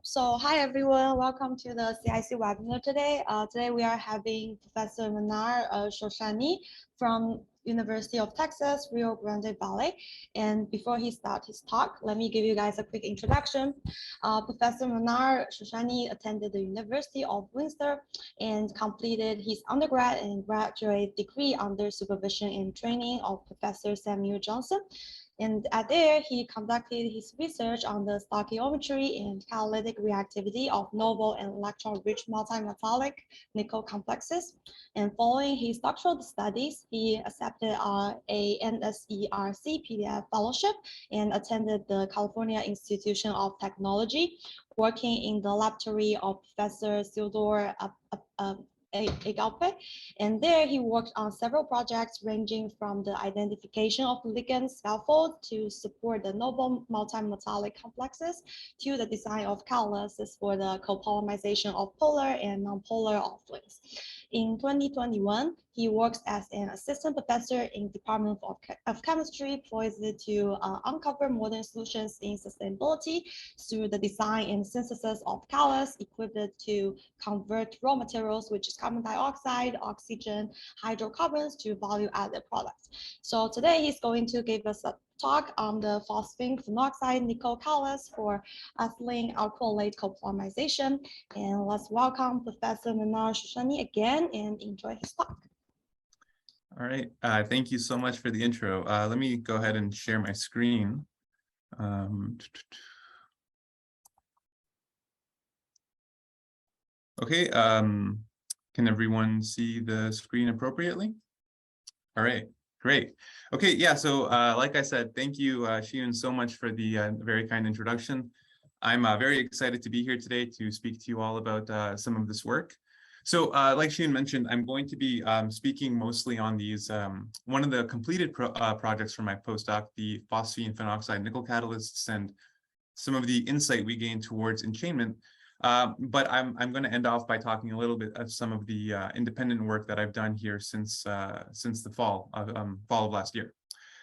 So hi everyone, welcome to the CIC webinar today. Today we are having Professor Manar Shoshani from University of Texas, Rio Grande Valley. And before he starts his talk, let me give you guys a quick introduction. Professor Manar Shoshani attended the University of Windsor and completed his undergrad and graduate degree under supervision and training of Professor Samuel Johnson. And at there, he conducted his research on the stoichiometry and catalytic reactivity of noble and electron-rich multimetallic nickel complexes. And following his doctoral studies, he accepted a NSERC PDF fellowship and attended the California Institution of Technology, working in the laboratory of Professor Theodore Agalpe, and there he worked on several projects ranging from the identification of ligand scaffold to support the noble multimetallic complexes to the design of catalysis for the copolymerization of polar and nonpolar offlinks. In 2021, he works as an assistant professor in Department of Chemistry, poised to uncover modern solutions in sustainability through the design and synthesis of catalysts equipped to convert raw materials, which is carbon dioxide, oxygen, hydrocarbons, to value-added products. So today he's going to give us a talk on the Phosphine-Phenoxide nickel catalyst for ethylene acrylate copolymerization. And let's welcome Professor Manar Shoshani again and enjoy his talk. All right, thank you so much for the intro. Let me go ahead and share my screen. Okay, can everyone see the screen appropriately? All right, great. Okay, yeah, so like I said, thank you, Xiun, so much for the very kind introduction. I'm very excited to be here today to speak to you all about some of this work. So like Xiun mentioned, I'm going to be speaking mostly on these, one of the completed projects from my postdoc, the phosphine-phenoxide nickel catalysts, and some of the insight we gained towards enchainment. But I'm going to end off by talking a little bit of some of the independent work that I've done here since the fall of last year.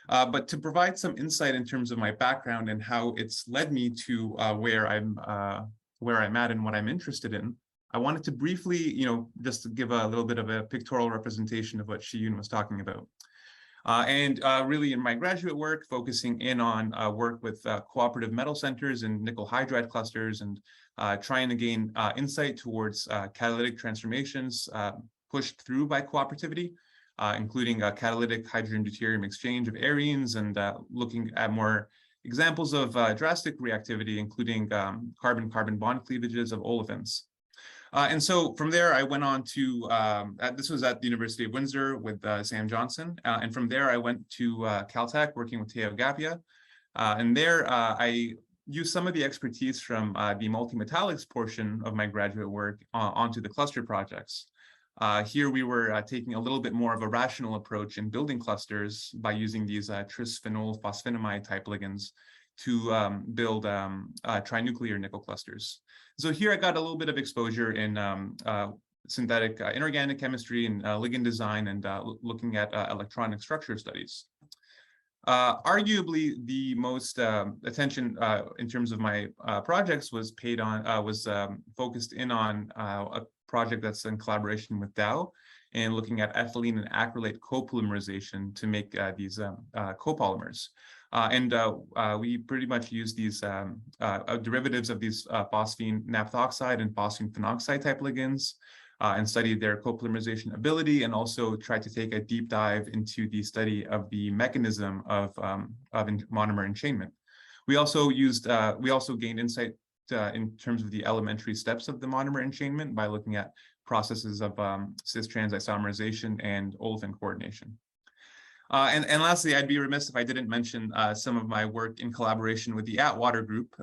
But to provide some insight in terms of my background and how it's led me to where I'm at and what I'm interested in, I wanted to briefly, just to give a little bit of a pictorial representation of what Xiun was talking about. And really in my graduate work, focusing in on work with cooperative metal centers and nickel hydride clusters, and trying to gain insight towards catalytic transformations pushed through by cooperativity, including catalytic hydrogen deuterium exchange of arenes, and looking at more examples of drastic reactivity, including carbon-carbon bond cleavages of olefins. And so from there, I went on to, this was at the University of Windsor with Sam Johnson. And from there, I went to Caltech working with Teo Gapia. And there, I used some of the expertise from the multi-metallics portion of my graduate work onto the cluster projects. Here, we were taking a little bit more of a rational approach in building clusters by using these tris-phenol phosphinamide type ligands to build trinuclear nickel clusters. So here I got a little bit of exposure in synthetic inorganic chemistry and ligand design, and looking at electronic structure studies. Arguably, the most attention in terms of my projects was focused in on a project that's in collaboration with Dow, and looking at ethylene and acrylate copolymerization to make these copolymers. And we pretty much use these derivatives of these phosphine-naphthoxide and phosphine-phenoxide type ligands, and study their copolymerization ability, and also try to take a deep dive into the study of the mechanism of monomer enchainment. We also gained insight in terms of the elementary steps of the monomer enchainment by looking at processes of cis-trans isomerization and olefin coordination. And lastly, I'd be remiss if I didn't mention some of my work in collaboration with the Atwater group.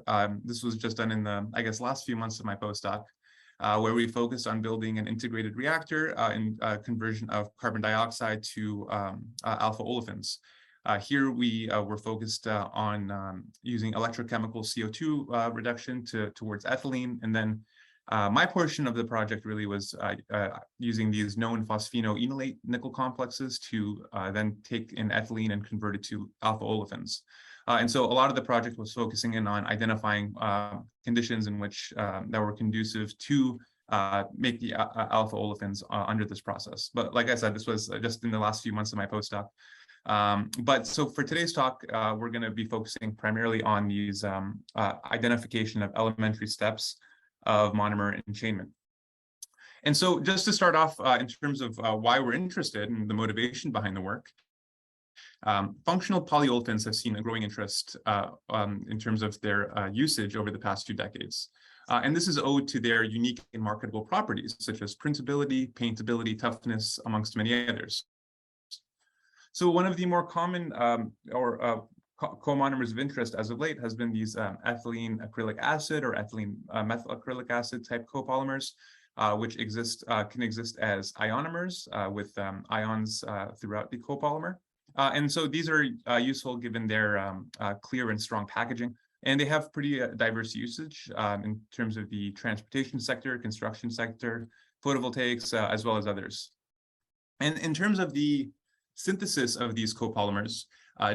This was just done in the, I guess, last few months of my postdoc, where we focused on building an integrated reactor in conversion of carbon dioxide to alpha olefins. Here we were focused on using electrochemical CO2 reduction towards ethylene, and then my portion of the project really was using these known phosphino-enolate nickel complexes to then take in ethylene and convert it to alpha olefins. And so a lot of the project was focusing in on identifying conditions in which that were conducive to make the alpha olefins under this process. But like I said, this was just in the last few months of my postdoc. But so for today's talk, we're going to be focusing primarily on these identification of elementary steps of monomer enchainment. And so just to start off in terms of why we're interested and the motivation behind the work, functional polyolefins have seen a growing interest in terms of their usage over the past 2 decades. And this is owed to their unique and marketable properties, such as printability, paintability, toughness, amongst many others. So one of the more common co-monomers of interest as of late has been these ethylene acrylic acid or ethylene methyl acrylic acid type copolymers, which can exist as ionomers with ions throughout the copolymer. And so these are useful given their clear and strong packaging, and they have pretty diverse usage in terms of the transportation sector, construction sector, photovoltaics, as well as others. And in terms of the synthesis of these copolymers,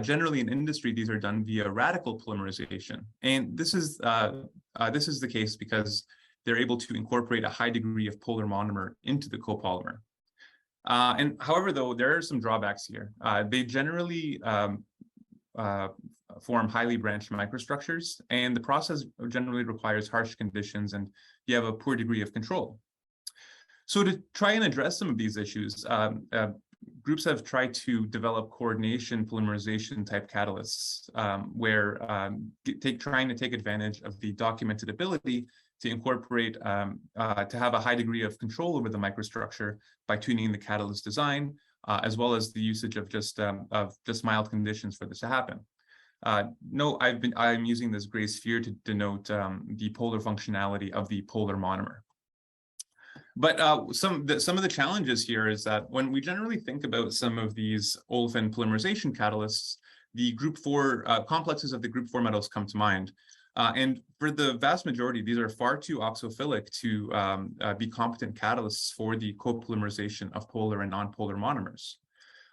generally in industry, these are done via radical polymerization. And this is the case because they're able to incorporate a high degree of polar monomer into the copolymer. And however, though, there are some drawbacks here. They generally form highly branched microstructures, and the process generally requires harsh conditions, and you have a poor degree of control. So to try and address some of these issues, groups have tried to develop coordination polymerization type catalysts, where trying to take advantage of the documented ability to incorporate, to have a high degree of control over the microstructure by tuning the catalyst design, as well as the usage of just mild conditions for this to happen. No, I'm using this gray sphere to denote the polar functionality of the polar monomer. But some of the challenges here is that when we generally think about some of these olefin polymerization catalysts, the group 4 complexes of the group 4 metals come to mind. And for the vast majority, these are far too oxophilic to be competent catalysts for the copolymerization of polar and nonpolar monomers.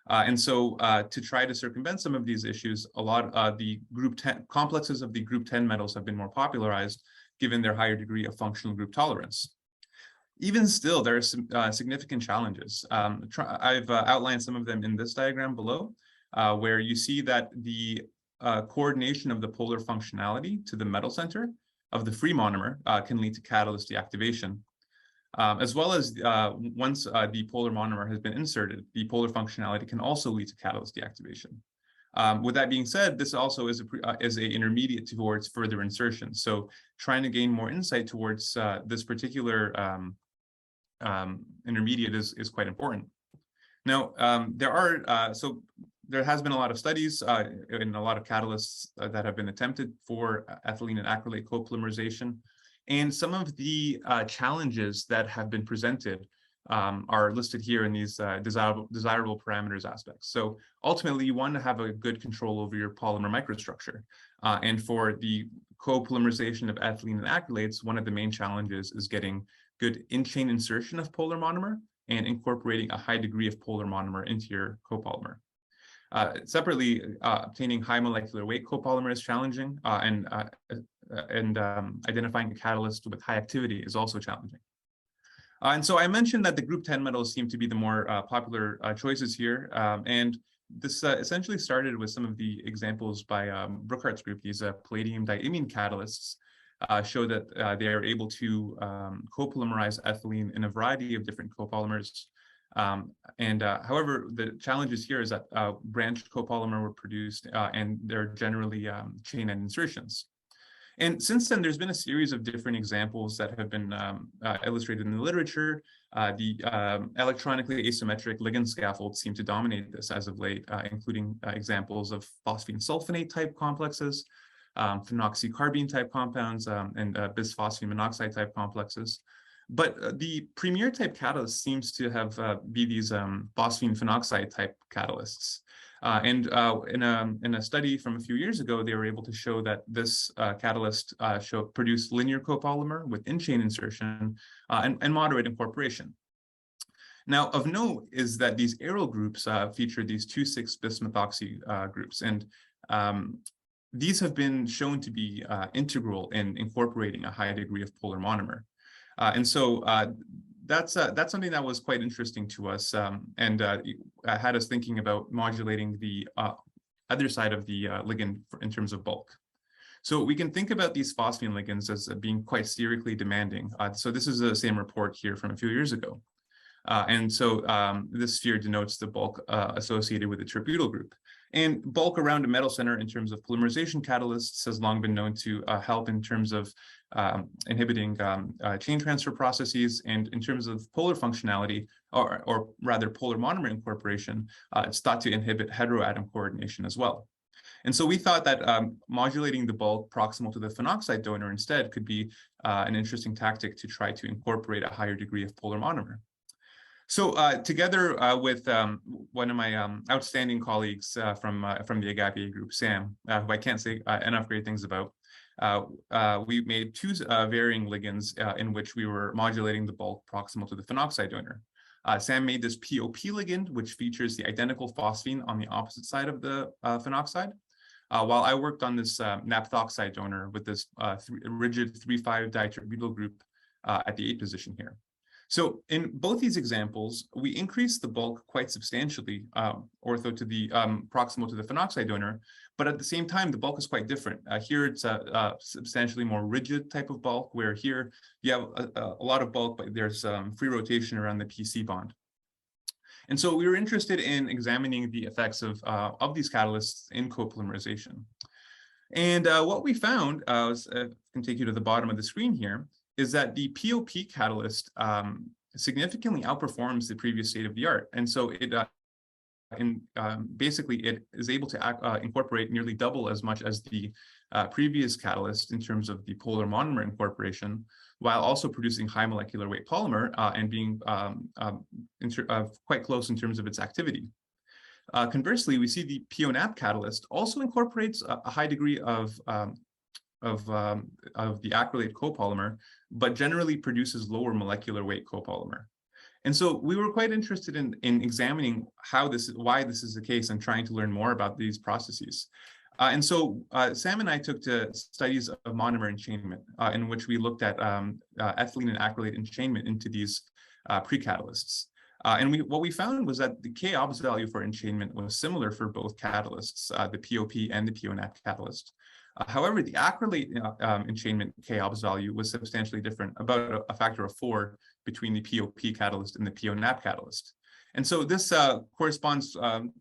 And so to try to circumvent some of these issues, a lot of the group 10 complexes of the group 10 metals have been more popularized given their higher degree of functional group tolerance. Even still, there are some significant challenges. I've outlined some of them in this diagram below, where you see that the coordination of the polar functionality to the metal center of the free monomer can lead to catalyst deactivation, as well as once the polar monomer has been inserted, the polar functionality can also lead to catalyst deactivation. With that being said, this also is a intermediate towards further insertion. So trying to gain more insight towards this particular intermediate is quite important. Now, there has been a lot of studies and a lot of catalysts that have been attempted for ethylene and acrylate copolymerization. And some of the challenges that have been presented are listed here in these desirable parameters aspects. So ultimately, you want to have a good control over your polymer microstructure. And for the copolymerization of ethylene and acrylates, one of the main challenges is getting good in-chain insertion of polar monomer and incorporating a high degree of polar monomer into your copolymer. Separately, obtaining high molecular weight copolymer is challenging, and identifying a catalyst with high activity is also challenging. And so I mentioned that the group 10 metals seem to be the more popular choices here, and this essentially started with some of the examples by Brookhart's group. These palladium diimine catalysts show that they are able to copolymerize ethylene in a variety of different copolymers. However, the challenges here is that branched copolymer were produced and they're generally chain end insertions. And since then, there's been a series of different examples that have been illustrated in the literature. The electronically asymmetric ligand scaffolds seem to dominate this as of late, including examples of phosphine sulfonate type complexes, phenoxycarbene type compounds, and bisphosphine-monoxide type complexes. But the premier type catalyst seems to have be these phosphine-phenoxide type catalysts. In a study from a few years ago, they were able to show that this catalyst produced linear copolymer with in-chain insertion and moderate incorporation. Now, of note is that these aryl groups feature these 2,6-bismethoxy groups, and these have been shown to be integral in incorporating a high degree of polar monomer. And so that's something that was quite interesting to us, and had us thinking about modulating the other side of the ligand in terms of bulk. So we can think about these phosphine ligands as being quite sterically demanding. So this is the same report here from a few years ago. And so this sphere denotes the bulk associated with the terbutyl group. And bulk around a metal center in terms of polymerization catalysts has long been known to help in terms of inhibiting chain transfer processes, and in terms of polar functionality, or rather polar monomer incorporation, it's thought to inhibit heteroatom coordination as well. And so we thought that modulating the bulk proximal to the phenoxide donor instead could be an interesting tactic to try to incorporate a higher degree of polar monomer. So together with one of my outstanding colleagues from the Agape group, Sam, who I can't say enough great things about, we made two varying ligands in which we were modulating the bulk proximal to the phenoxide donor. Sam made this POP ligand, which features the identical phosphine on the opposite side of the phenoxide, while I worked on this naphthoxide donor with this rigid 3,5-diterbutyl group at the 8 position here. So in both these examples, we increased the bulk quite substantially, ortho to the proximal to the phenoxide donor, but at the same time, the bulk is quite different. Here it's a substantially more rigid type of bulk, where here you have a lot of bulk, but there's free rotation around the PC bond. And so we were interested in examining the effects of these catalysts in copolymerization. And what we found, I can take you to the bottom of the screen here, is that the POP catalyst significantly outperforms the previous state of the art. And so it basically it is able to incorporate nearly double as much as the previous catalyst in terms of the polar monomer incorporation, while also producing high molecular weight polymer and being quite close in terms of its activity. Conversely, we see the PO-NAP catalyst also incorporates a high degree of the acrylate copolymer, but generally produces lower molecular weight copolymer. And so we were quite interested in examining why this is the case, and trying to learn more about these processes. And so Sam and I took to studies of monomer enchainment, in which we looked at ethylene and acrylate enchainment into these precatalysts. And what we found was that the K-obs value for enchainment was similar for both catalysts, the POP and the PO-NAP catalyst. However, the acrylate enchainment K-obs value was substantially different, about a factor of 4 between the POP catalyst and the PO-NAP catalyst. And so this corresponds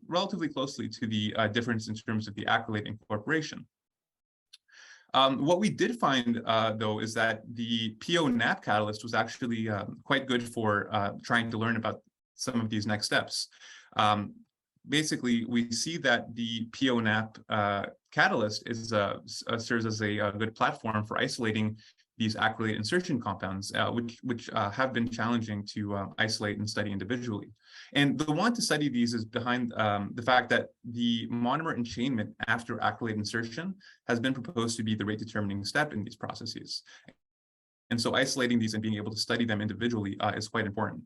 relatively closely to the difference in terms of the acrylate incorporation. What we did find, though, is that the PO-NAP catalyst was actually quite good for trying to learn about some of these next steps. Basically, we see that the PO-NAP catalyst serves as a good platform for isolating these acrylate insertion compounds, which have been challenging to isolate and study individually. And the want to study these is behind the fact that the monomer enchainment after acrylate insertion has been proposed to be the rate determining step in these processes. And so isolating these and being able to study them individually is quite important.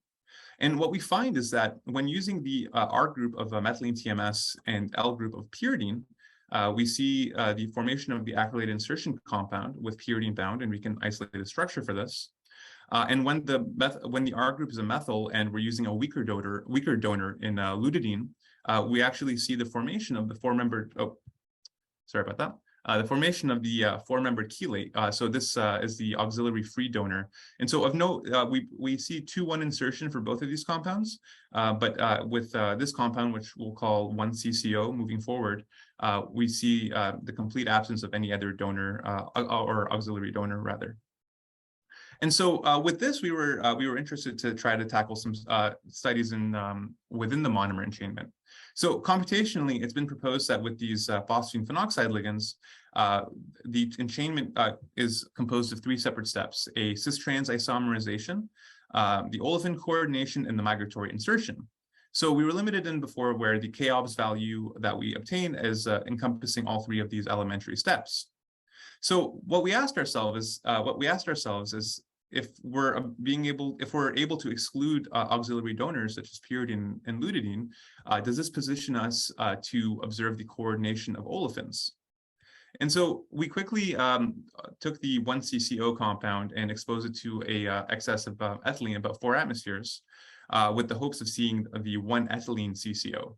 And what we find is that when using the R group of methylene TMS and L group of pyridine, we see the formation of the acrylate insertion compound with pyridine bound, and we can isolate the structure for this. And when the R group is a methyl and we're using a weaker donor in lutidine, we actually see the formation of the four-membered, the formation of the four-membered chelate. So this is the auxiliary free donor. And so of note, we see 2,1 insertion for both of these compounds, but with this compound, which we'll call 1-CCO moving forward, we see the complete absence of any other donor or auxiliary donor rather. And so with this, we were interested to try to tackle some studies within the monomer enchainment. So computationally, it's been proposed that with these phosphine-phenoxide ligands, the enchainment is composed of 3 separate steps: a cis-trans isomerization, the olefin coordination, and the migratory insertion. So we were limited in before where the K-obs value that we obtain is encompassing all 3 of these elementary steps. So what we asked ourselves is if we're able to exclude auxiliary donors such as pyridine and lutidine, does this position us to observe the coordination of olefins? And so we quickly took the 1-CCO compound and exposed it to a excess of ethylene, about 4 atmospheres, with the hopes of seeing the 1-ethylene CCO.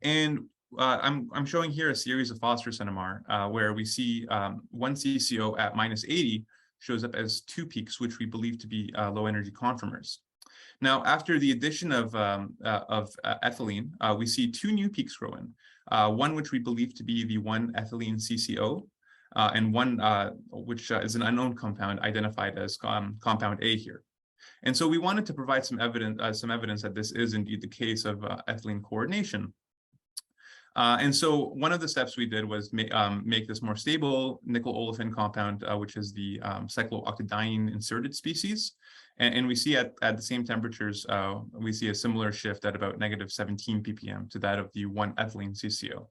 And I'm showing here a series of phosphorus NMR where we see 1-CCO at -80 shows up as 2 peaks, which we believe to be low energy conformers. Now, after the addition of ethylene, we see 2 new peaks grow in. One which we believe to be the 1-ethylene CCO, and one which is an unknown compound identified as compound A here. And so we wanted to provide some evidence that this is indeed the case of ethylene coordination. And so one of the steps we did was make this more stable nickel olefin compound, which is the cyclooctadiene inserted species. And we see at the same temperatures, we see a similar shift at about -17 ppm to that of the 1-ethylene CCO.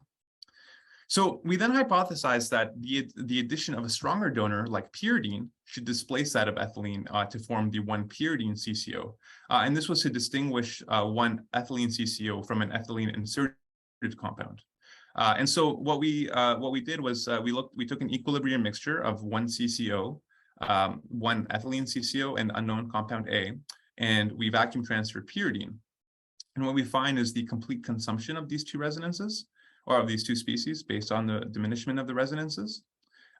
So we then hypothesized that the addition of a stronger donor like pyridine should displace that of ethylene to form the 1-pyridine CCO. And this was to distinguish 1-ethylene CCO from an ethylene inserted compound. And so what we did was we took an equilibrium mixture of 1-CCO, 1-ethylene CCO, and unknown compound A, and we vacuum transferred pyridine. And what we find is the complete consumption of these 2 resonances, or of these 2 species, based on the diminishment of the resonances,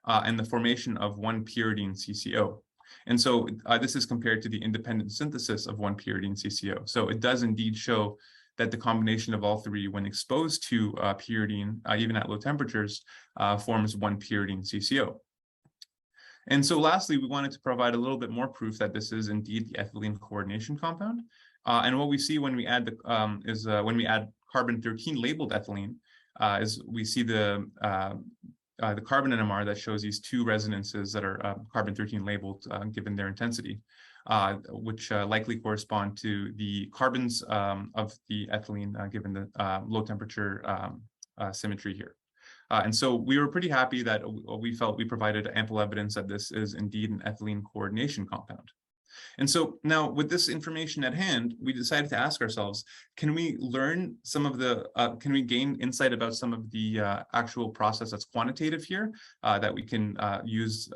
and the formation of 1-pyridine CCO. And so this is compared to the independent synthesis of 1-pyridine CCO. So it does indeed show that the combination of all 3, when exposed to pyridine, even at low temperatures, forms 1-pyridine CCO. And so lastly, we wanted to provide a little bit more proof that this is indeed the ethylene coordination compound. And what we see when we add when we add carbon-13 labeled ethylene, is we see the carbon NMR that shows these 2 resonances that are carbon-13 labeled given their intensity, which likely correspond to the carbons of the ethylene given the low temperature symmetry here. And so we were pretty happy that we felt we provided ample evidence that this is indeed an ethylene coordination compound. And so now with this information at hand, we decided to ask ourselves, can we learn some of the, can we gain insight about some of the actual process that's quantitative here that we can use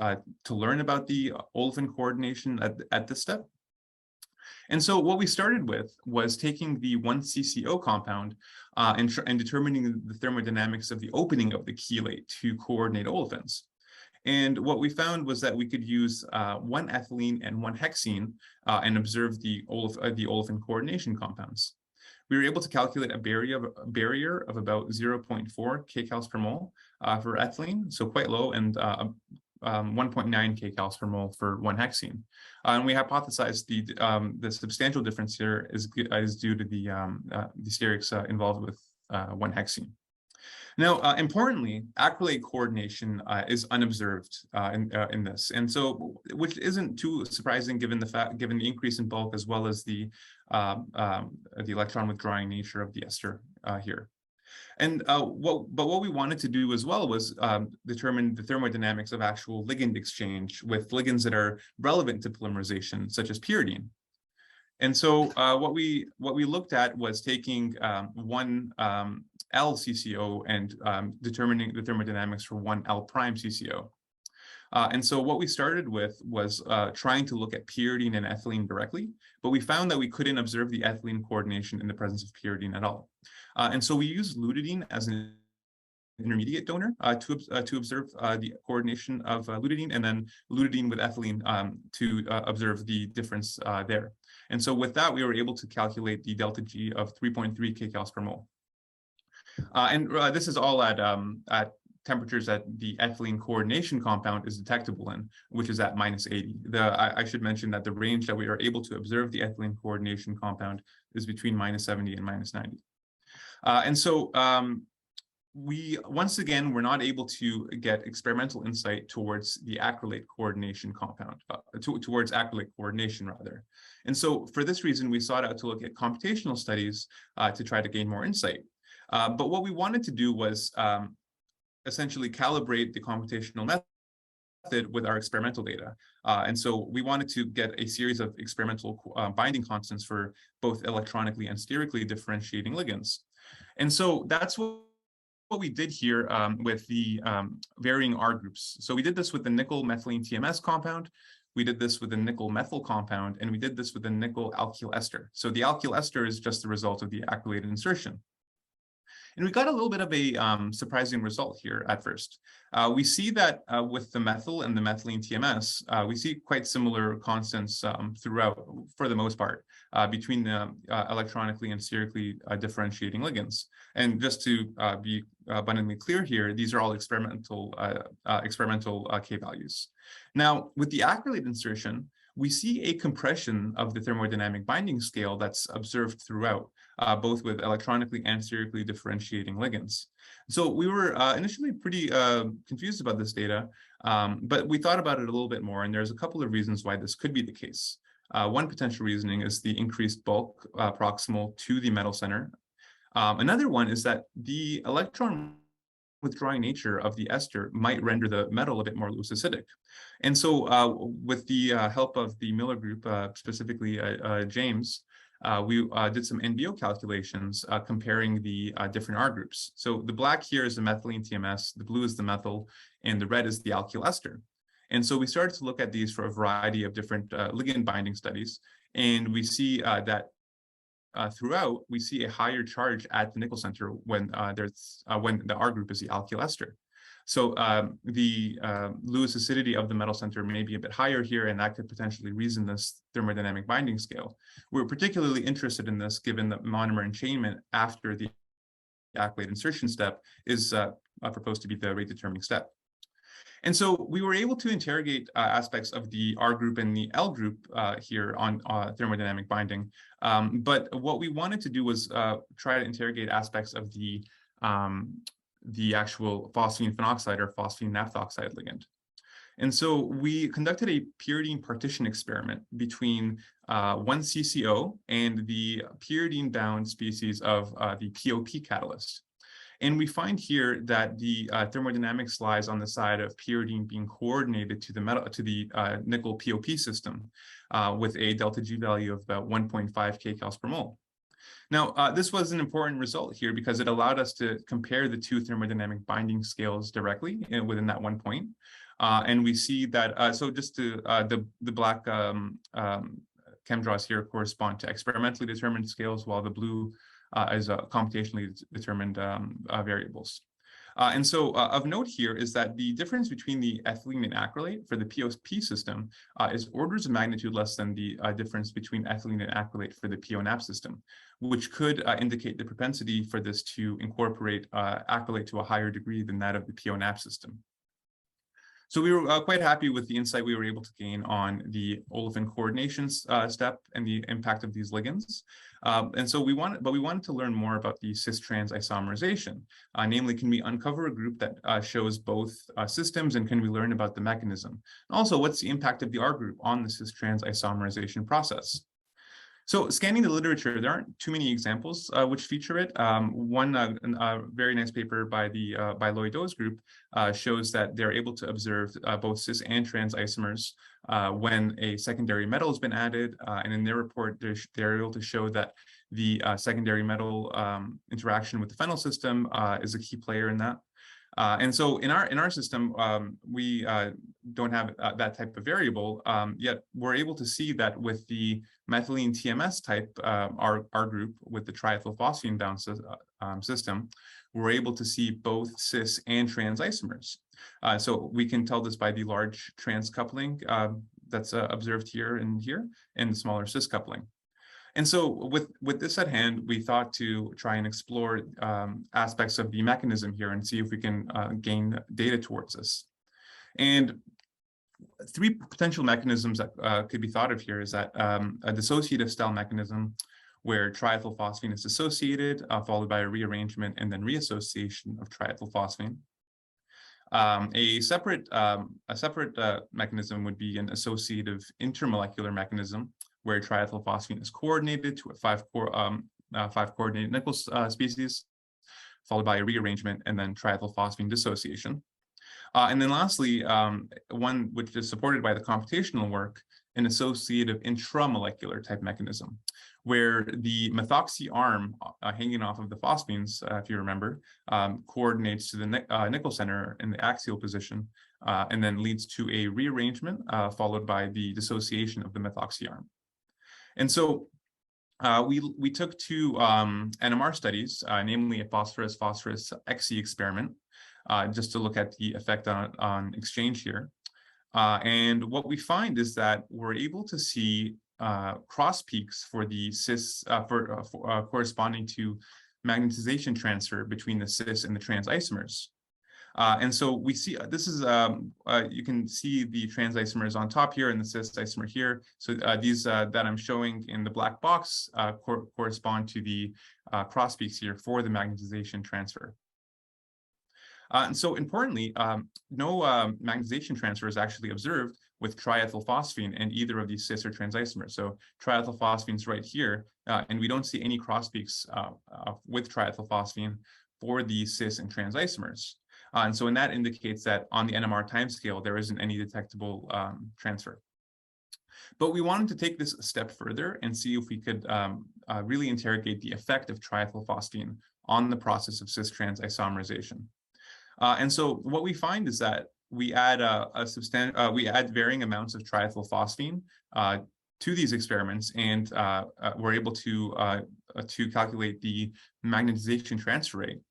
to learn about the olefin coordination at this step? And so what we started with was taking the 1-CCO compound and determining the thermodynamics of the opening of the chelate to coordinate olefins. And what we found was that we could use 1-ethylene and 1-hexene and observe the olefin coordination compounds. We were able to calculate a barrier of about 0.4 kcals per mole for ethylene, so quite low, and 1.9 kcals per mole for 1-hexene. And we hypothesized the substantial difference here is due to the sterics involved with 1-hexene. Now, importantly, acrylate coordination is unobserved in this, and so which isn't too surprising given the increase in bulk as well as the electron withdrawing nature of the ester here. And what we wanted to do as well was determine the thermodynamics of actual ligand exchange with ligands that are relevant to polymerization, such as pyridine. And so what we looked at was taking 1-L-CCO and determining the thermodynamics for 1-L' CCO. And so what we started with was trying to look at pyridine and ethylene directly, but we found that we couldn't observe the ethylene coordination in the presence of pyridine at all. And so we used lutadine as an intermediate donor to observe the coordination of lutadine, and then lutadine with ethylene to observe the difference there. And so with that, we were able to calculate the delta G of 3.3 kcals per mole. And this is all at temperatures that the ethylene coordination compound is detectable in, which is at -80. I should mention that the range that we are able to observe the ethylene coordination compound is between -70 and -90. And so we, once again, were not able to get experimental insight towards the acrylate coordination compound, towards acrylate coordination rather. And so for this reason, we sought out to look at computational studies to try to gain more insight. But what we wanted to do was essentially calibrate the computational method with our experimental data. And so we wanted to get a series of experimental binding constants for both electronically and sterically differentiating ligands. And so that's what what we did here with the varying R groups. So we did this with the nickel methylene TMS compound. We did this with the nickel methyl compound, and we did this with the nickel alkyl ester. So the alkyl ester is just the result of the acrylated insertion. And we got a little bit of a surprising result here at first. We see that with the methyl and the methylene TMS, we see quite similar constants throughout, for the most part, between the electronically and sterically differentiating ligands. And just to be abundantly clear here, these are all experimental K values. Now, with the acrylate insertion, we see a compression of the thermodynamic binding scale that's observed throughout, both with electronically and sterically differentiating ligands. So we were initially pretty confused about this data, but we thought about it a little bit more, and there's a couple of reasons why this could be the case. One potential reasoning is the increased bulk proximal to the metal center. Another one is that the electron withdrawing nature of the ester might render the metal a bit more loose acidic. And so with the help of the Miller group, specifically James, we did some NBO calculations comparing the different R groups. So the black here is the methylene TMS, the blue is the methyl, and the red is the alkyl ester. And so we started to look at these for a variety of different ligand binding studies, and we see that throughout, we see a higher charge at the nickel center when when the R group is the alkyl ester. So the Lewis acidity of the metal center may be a bit higher here, and that could potentially reason this thermodynamic binding scale. We're particularly interested in this given that monomer enchainment after the acrylate insertion step is proposed to be the rate determining step. And so we were able to interrogate aspects of the R group and the L group here on thermodynamic binding. But what we wanted to do was try to interrogate aspects of the actual phosphine-phenoxide or phosphine-naphthoxide ligand. And so we conducted a pyridine partition experiment between 1-CCO and the pyridine-bound species of the POP catalyst. And we find here that the thermodynamics lies on the side of pyridine being coordinated to the nickel POP system with a delta G value of about 1.5 kcals per mole. Now, this was an important result here because it allowed us to compare the two thermodynamic binding scales directly within that 1 point. And we see that, so just to the black chem draws here correspond to experimentally determined scales, while the blue is computationally determined variables. And so of note here is that the difference between the ethylene and acrylate for the POP system is orders of magnitude less than the difference between ethylene and acrylate for the PO-NAP system, which could indicate the propensity for this to incorporate acrylate to a higher degree than that of the PO-NAP system. So we were quite happy with the insight we were able to gain on the olefin coordination step and the impact of these ligands. And so we wanted to learn more about the cis-trans isomerization. Namely, can we uncover a group that shows both systems, and can we learn about the mechanism? And also, what's the impact of the R group on the cis-trans isomerization process? So scanning the literature, there aren't too many examples which feature it. One very nice paper by the Lloyd-Doe's group shows that they're able to observe both cis and trans isomers when a secondary metal has been added. And in their report, they're able to show that the secondary metal interaction with the phenyl system is a key player in that. And so in our system, we don't have that type of variable, yet we're able to see that with the methylene TMS type R group with the triethylphosphine bound system, we're able to see both cis and trans isomers. So we can tell this by the large trans coupling that's observed here, and the smaller cis coupling. And so with this at hand, we thought to try and explore aspects of the mechanism here and see if we can gain data towards this. And three potential mechanisms that could be thought of here is that a dissociative style mechanism where triethylphosphine is dissociated, followed by a rearrangement and then reassociation of triethylphosphine. A separate mechanism would be an associative intermolecular mechanism where triethylphosphine is coordinated to a five coordinated nickel species, followed by a rearrangement and then triethylphosphine dissociation. And then lastly, one which is supported by the computational work an associative intramolecular type mechanism, where the methoxy arm hanging off of the phosphines, if you remember, coordinates to the nickel center in the axial position, and then leads to a rearrangement followed by the dissociation of the methoxy arm. And so we took two NMR studies, namely a phosphorus XC experiment, just to look at the effect on exchange here. And what we find is that we're able to see cross peaks for the cis corresponding to magnetization transfer between the cis and the trans isomers. And so we see this is you can see the trans isomers on top here and the cis isomer here. So these that I'm showing in the black box correspond to the cross peaks here for the magnetization transfer. And so importantly, no magnetization transfer is actually observed with triethylphosphine and either of these cis or trans isomers. So triethylphosphine is right here, and we don't see any cross peaks with triethylphosphine for the cis and trans isomers. And so that indicates that on the NMR timescale, there isn't any detectable transfer. But we wanted to take this a step further and see if we could really interrogate the effect of triethylphosphine on the process of cis-trans isomerization. And so what we find is that we add we add varying amounts of triethylphosphine to these experiments, and we're able to calculate the magnetization transfer rate.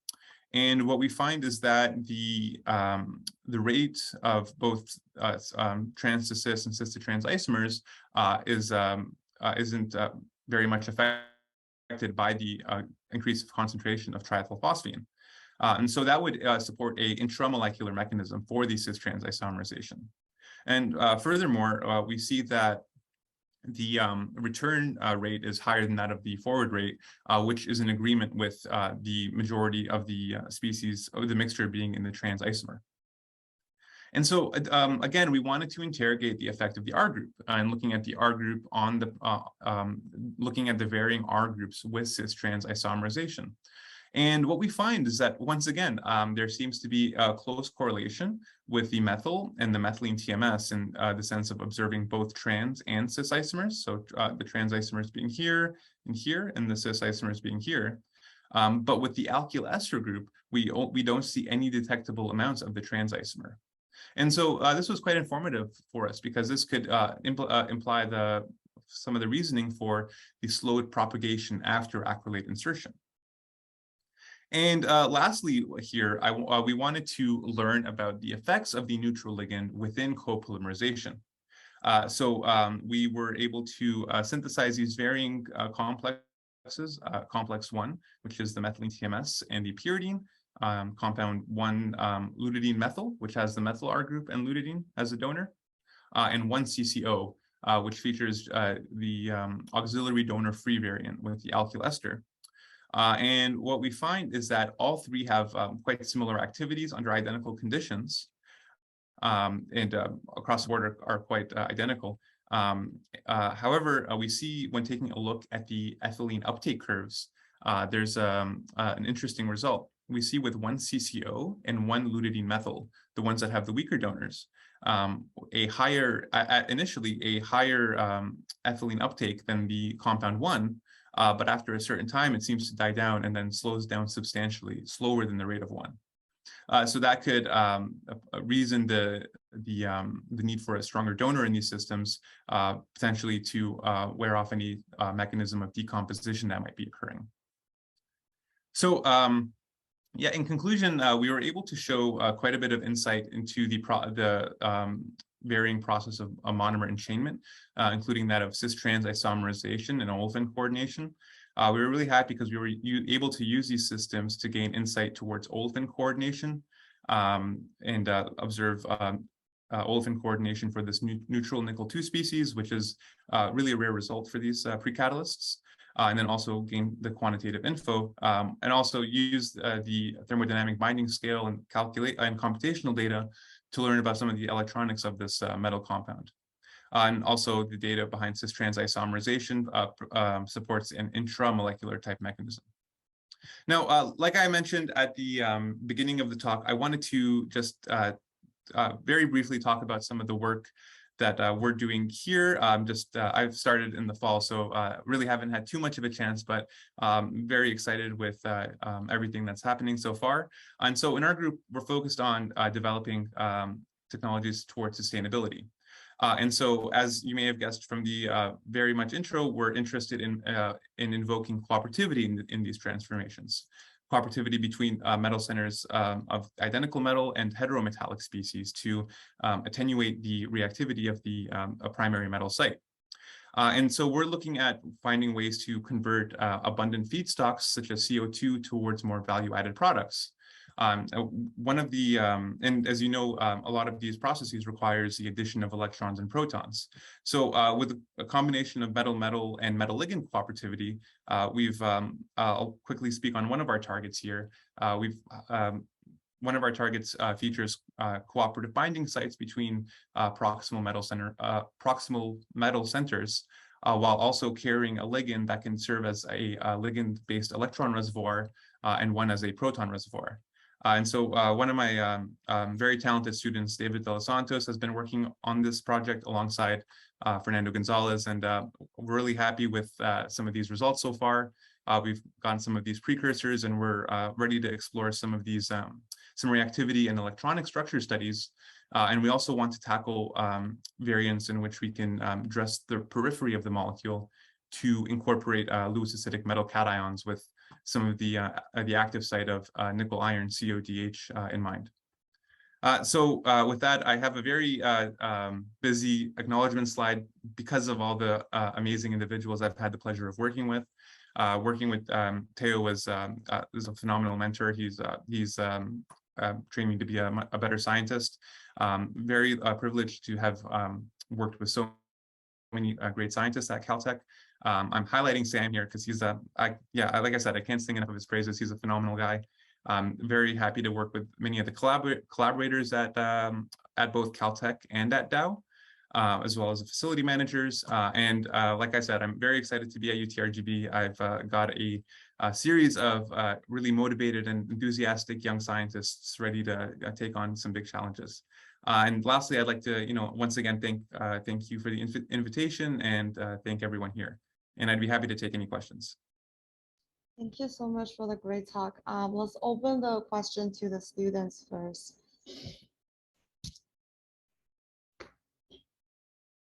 And what we find is that the rate of both trans to cis and cis to trans isomers isn't very much affected by the increased concentration of triethylphosphine. And so that would support a intramolecular mechanism for the cis-trans isomerization. And furthermore, we see that the return rate is higher than that of the forward rate, which is in agreement with the majority of the species of the mixture being in the trans isomer. And so again, we wanted to interrogate the effect of the R group and looking at the R group on the looking at the varying R groups with cis-trans isomerization. And what we find is that, once again, there seems to be a close correlation with the methyl and the methylene TMS in the sense of observing both trans and cis isomers. So the trans isomers being here, and the cis isomers being here. But with the alkyl ester group, we don't see any detectable amounts of the trans isomer. And so this was quite informative for us, because this could imply some of the reasoning for the slowed propagation after acrylate insertion. And lastly here, we wanted to learn about the effects of the neutral ligand within copolymerization. So we were able to synthesize these varying complexes, complex 1, which is the methylene TMS, and the pyridine, compound 1 lutidine methyl, which has the methyl R group and lutidine as a donor, and 1 CCO, which features the auxiliary donor-free variant with the alkyl ester. And what we find is that all three have quite similar activities under identical conditions, and across the board are quite identical. However, we see when taking a look at the ethylene uptake curves, there's an interesting result. We see with 1 CCO and 1 lutidine methyl, the ones that have the weaker donors, initially a higher ethylene uptake than the compound 1. But after a certain time, it seems to die down and then slows down substantially, slower than the rate of 1. So that could reason the need for a stronger donor in these systems, potentially to wear off any mechanism of decomposition that might be occurring. So yeah, in conclusion, we were able to show quite a bit of insight into the varying process of monomer enchainment, including that of cis-trans isomerization and olefin coordination. We were really happy because we were able to use these systems to gain insight towards olefin coordination and observe olefin coordination for this neutral nickel-2 species, which is really a rare result for these pre-catalysts. And then also gain the quantitative info, and also use the thermodynamic binding scale and calculate and computational data to learn about some of the electronics of this metal compound. And also the data behind cis-trans isomerization supports an intramolecular type mechanism. Now, like I mentioned at the beginning of the talk, I wanted to just very briefly talk about some of the work that we're doing here. I've started in the fall, so really haven't had too much of a chance, but very excited with everything that's happening so far. And so in our group, we're focused on developing technologies towards sustainability. And so, as you may have guessed from the very much intro, we're interested in invoking cooperativity in these transformations. Cooperativity between metal centers of identical metal and heterometallic species to attenuate the reactivity of the primary metal site. And so we're looking at finding ways to convert abundant feedstocks such as CO2 towards more value-added products. One of the, and as you know, a lot of these processes requires the addition of electrons and protons. So with a combination of metal-metal and metal-ligand cooperativity, I'll quickly speak on one of our targets here. One of our targets features cooperative binding sites between proximal metal centers, while also carrying a ligand that can serve as a ligand-based electron reservoir and one as a proton reservoir. And so one of my very talented students, David De Los Santos, has been working on this project alongside Fernando Gonzalez, and we're really happy with some of these results so far. We've gotten some of these precursors, and we're ready to explore some of these, some reactivity and electronic structure studies. And we also want to tackle variants in which we can dress the periphery of the molecule to incorporate Lewis acidic metal cations with some of the active site of nickel iron CODH in mind. So with that, I have a very busy acknowledgement slide because of all the amazing individuals I've had the pleasure of working with. Teo is a phenomenal mentor. He's trained me to be a better scientist. Very privileged to have worked with so many great scientists at Caltech. I'm highlighting Sam here because he's like I said, I can't sing enough of his praises. He's a phenomenal guy. Very happy to work with many of the collaborators at both Caltech and at Dow, as well as the facility managers. And like I said, I'm very excited to be at UTRGV. I've got a series of really motivated and enthusiastic young scientists ready to take on some big challenges. And lastly, I'd like to, once again, thank you for the invitation and thank everyone here. And I'd be happy to take any questions. Thank you so much for the great talk. Let's open the question to the students first.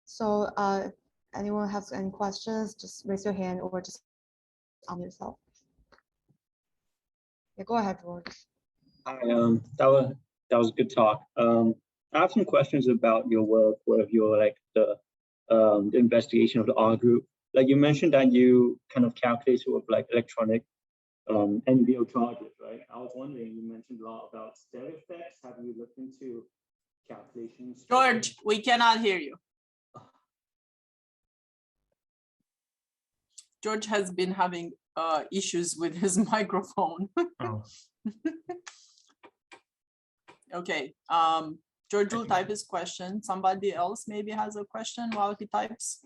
So anyone has any questions, just raise your hand or just on yourself. Yeah, go ahead, George. Hi, that was a good talk. I have some questions about your work with your the investigation of the R group. Like you mentioned that you kind of calculate sort of like electronic NVO charges, right? I was wondering, you mentioned a lot about stereo effects. Have you looked into calculations? George, we cannot hear you. George has been having issues with his microphone. Oh. Okay, George will type his question. Somebody else maybe has a question while he types.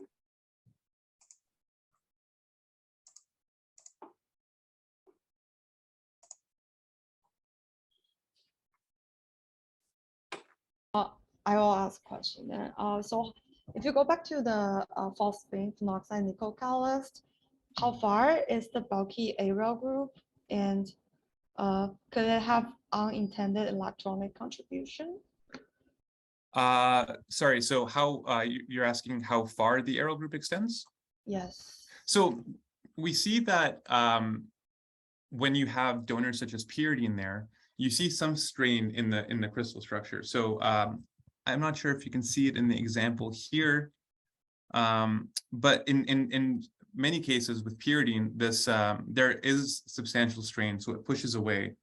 I will ask a question then. So if you go back to the phosphine-phenoxide nickel catalyst, how far is the bulky aryl group, and could it have unintended electronic contribution? Sorry, so how you're asking how far the aryl group extends? Yes. So we see that when you have donors such as pyridine there, you see some strain in the crystal structure. So I'm not sure if you can see it in the example here, but in many cases with pyridine, there is substantial strain, so it pushes away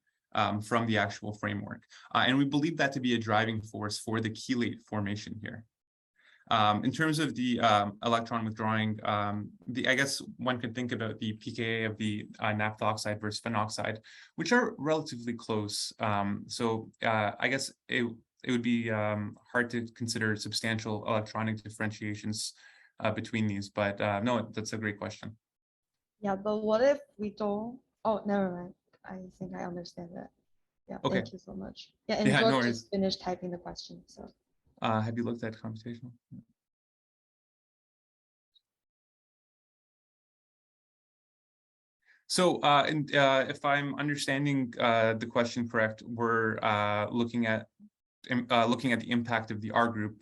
from the actual framework. And we believe that to be a driving force for the chelate formation here. In terms of the electron withdrawing, I guess one could think about the pKa of the naphtha oxide versus phenoxide, which are relatively close. So I guess it would be hard to consider substantial electronic differentiations between these, but no, that's a great question. Yeah, but what if we don't? Oh, never mind. I think I understand that. Yeah, Okay. Thank you so much. Yeah, and Yeah, George no just finished typing the question. So. Have you looked at computational? So if I'm understanding the question correct, we're looking at the impact of the R group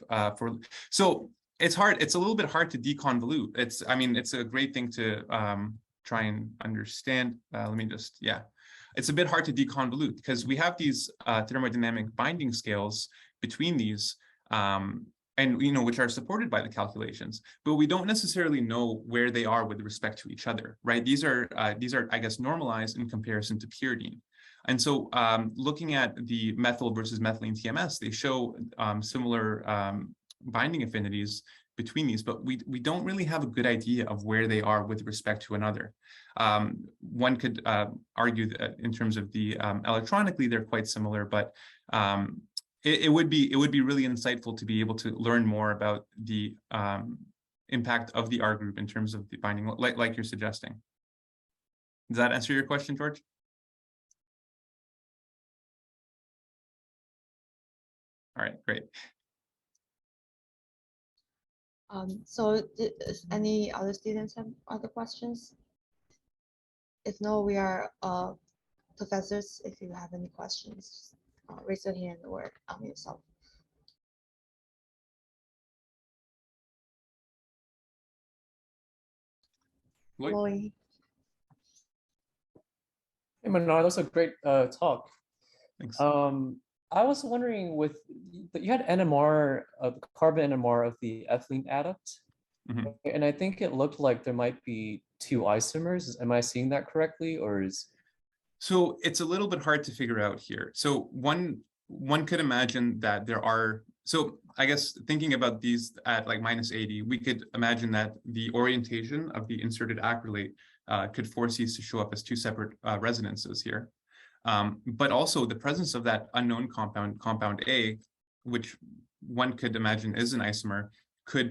so it's hard. It's a little bit hard to deconvolute. I mean, it's a great thing to try and understand. Let me just, it's a bit hard to deconvolute because we have these thermodynamic binding scales between these, and which are supported by the calculations, but we don't necessarily know where they are with respect to each other, right? These are, I guess, normalized in comparison to pyridine. And so looking at the methyl versus methylene TMS, they show similar binding affinities between these, but we don't really have a good idea of where they are with respect to another. One could argue that in terms of the electronically, they're quite similar, but it would be really insightful to be able to learn more about the impact of the R group in terms of the binding, like you're suggesting. Does that answer your question, George? All right, great. So any other students have other questions? If no, we are professors. If you have any questions, raise your hand or unmute yourself. Lloyd. Hey, Manar, that was a great talk. Thanks. I was wondering, you had NMR, carbon NMR of the ethylene adduct, and I think it looked like there might be 2 isomers. Am I seeing that correctly, or is? So it's a little bit hard to figure out here. So one could imagine that there are. So I guess thinking about these at like -80, we could imagine that the orientation of the inserted acrylate could force these to show up as 2 separate resonances here. But also the presence of that unknown compound A, which one could imagine is an isomer, could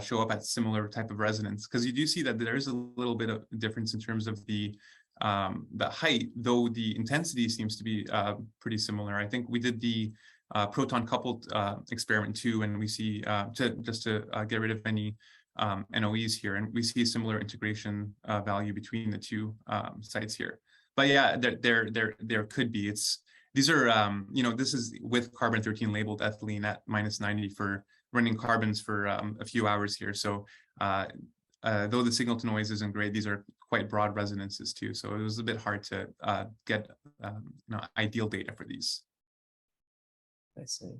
show up at similar type of resonance, because you do see that there is a little bit of difference in terms of the height, though the intensity seems to be pretty similar. I think we did the proton coupled experiment too, and we see just to get rid of any NOEs here, and we see similar integration value between the 2 sites here. But yeah, there could be. These are this is with carbon-13 labeled ethylene at -90 for running carbons for a few hours here. So though the signal to noise isn't great, these are quite broad resonances too. So it was a bit hard to get ideal data for these. I see.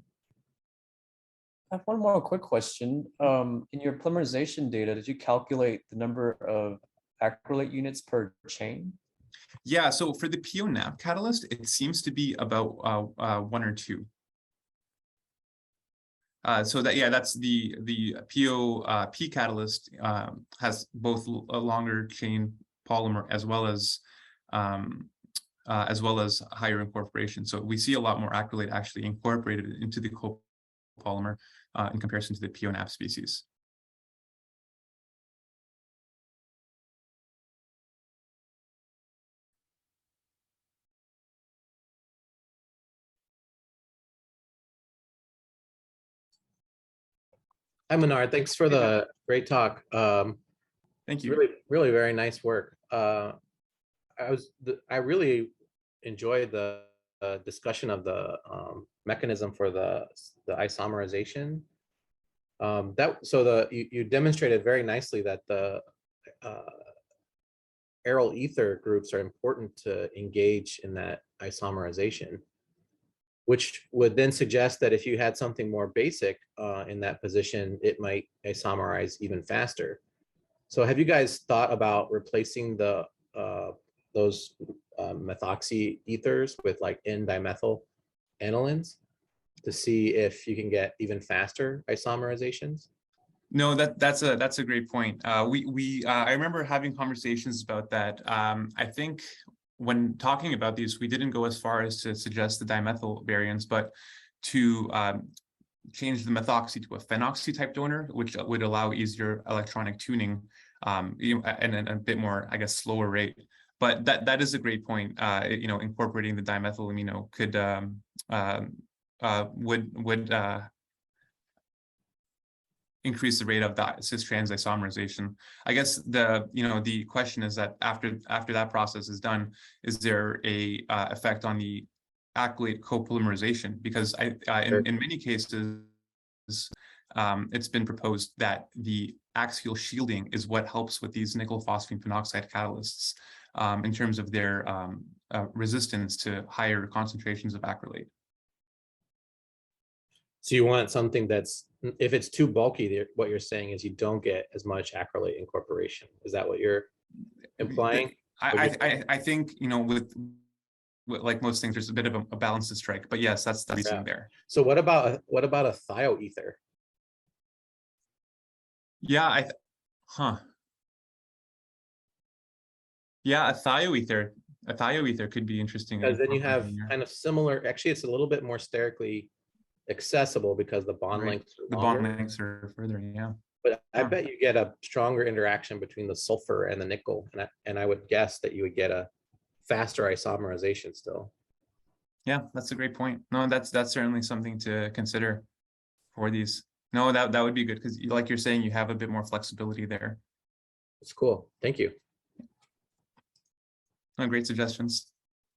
I have one more quick question. In your polymerization data, did you calculate the number of acrylate units per chain? Yeah, so for the PO-NAP catalyst, it seems to be about 1 or 2. So that's the PO-P catalyst has both a longer chain polymer as well as higher incorporation. So we see a lot more acrylate actually incorporated into the copolymer in comparison to the PO-NAP species. Hi, Manar. Thanks for the great talk. Thank you. Really very nice work. I really enjoyed the discussion of the mechanism for the isomerization. You demonstrated very nicely that the aryl ether groups are important to engage in that isomerization, which would then suggest that if you had something more basic in that position, it might isomerize even faster. So have you guys thought about replacing those methoxy ethers with like N-dimethyl anilines to see if you can get even faster isomerizations? No, that's a great point. I remember having conversations about that. I think when talking about these, we didn't go as far as to suggest the dimethyl variants, but to change the methoxy to a phenoxy type donor, which would allow easier electronic tuning and a bit more, I guess, slower rate. But that is a great point. Incorporating the dimethyl amino could would increase the rate of that cis-trans isomerization. I guess the question is that after that process is done, is there a effect on the acrylate copolymerization? Because in many cases, it's been proposed that the axial shielding is what helps with these nickel phosphine-phenoxide catalysts in terms of their resistance to higher concentrations of acrylate. So you want something that's, if it's too bulky, what you're saying is you don't get as much acrylate incorporation. Is that what you're implying? I think, with like most things, there's a bit of a balance to strike, but yes, that's the reasoning there. So what about a thioether? Yeah, yeah, a thioether could be interesting. Because then you have kind of similar, actually it's a little bit more sterically accessible because the bond lengths are longer. Bond lengths are further, yeah. But I bet you get a stronger interaction between the sulfur and the nickel, and I would guess that you would get a faster isomerization still. Yeah, that's a great point. No, that's certainly something to consider for these. No, that would be good because, like you're saying, you have a bit more flexibility there. It's cool. Thank you. No, great suggestions.